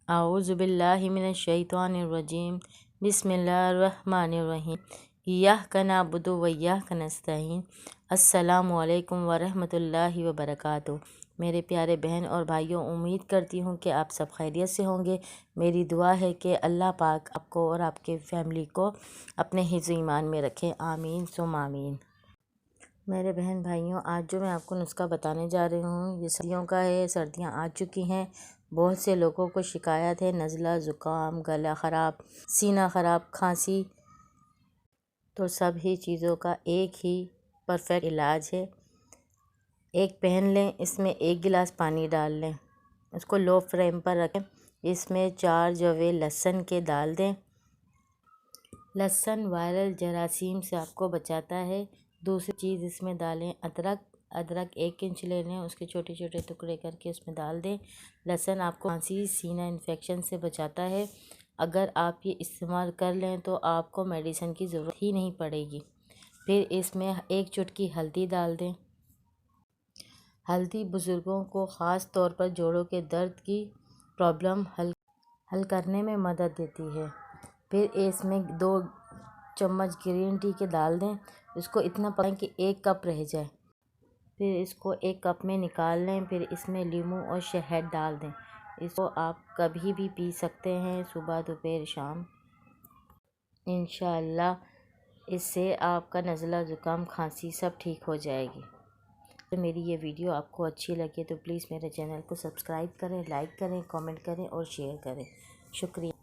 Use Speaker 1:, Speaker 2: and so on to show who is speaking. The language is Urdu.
Speaker 1: اعوذ باللہ من الشیطان الرجیم بسم اللہ الرحمن الرحیم ایاک نعبد و ایاک نستعین۔ السلام علیکم ورحمۃ اللہ وبرکاتہ۔ میرے پیارے بہن اور بھائیوں، امید کرتی ہوں کہ آپ سب خیریت سے ہوں گے۔ میری دعا ہے کہ اللہ پاک آپ کو اور آپ کے فیملی کو اپنے حفظ ایمان میں رکھے، آمین ثم آمین۔ میرے بہن بھائیوں، آج جو میں آپ کو نسخہ بتانے جا رہی ہوں یہ سردیوں کا ہے۔ سردیاں آ چکی ہیں، بہت سے لوگوں کو شکایت ہے نزلہ، زکام، گلا خراب، سینہ خراب، کھانسی، تو سب ہی چیزوں کا ایک ہی پرفیکٹ علاج ہے۔ ایک پین لیں، اس میں 1 گلاس پانی ڈال لیں، اس کو لو فلیم پر رکھیں، اس میں 4 جوے لہسن کے ڈال دیں۔ لہسن وائرل جراثیم سے آپ کو بچاتا ہے۔ دوسری چیز اس میں ڈالیں ادرک 1 انچ لے لیں، اس کے چھوٹے چھوٹے ٹکڑے کر کے اس میں ڈال دیں۔ لہسن آپ کو کھانسی، سینہ انفیکشن سے بچاتا ہے۔ اگر آپ یہ استعمال کر لیں تو آپ کو میڈیسن کی ضرورت ہی نہیں پڑے گی۔ پھر اس میں 1 چٹکی ہلدی ڈال دیں۔ ہلدی بزرگوں کو خاص طور پر جوڑوں کے درد کی پرابلم حل کرنے میں مدد دیتی ہے۔ پھر اس میں 2 چمچ گرین ٹی کے ڈال دیں، اس کو اتنا پکائیں کہ 1 کپ رہ جائے۔ پھر اس کو 1 کپ میں نکال لیں، پھر اس میں لیموں اور شہد ڈال دیں۔ اس کو آپ کبھی بھی پی سکتے ہیں، صبح، دوپہر، شام۔ انشاءاللہ اس سے آپ کا نزلہ، زکام، کھانسی سب ٹھیک ہو جائے گی۔ تو میری یہ ویڈیو آپ کو اچھی لگے تو پلیز میرے چینل کو سبسکرائب کریں، لائک کریں، کامنٹ کریں اور شیئر کریں۔ شکریہ۔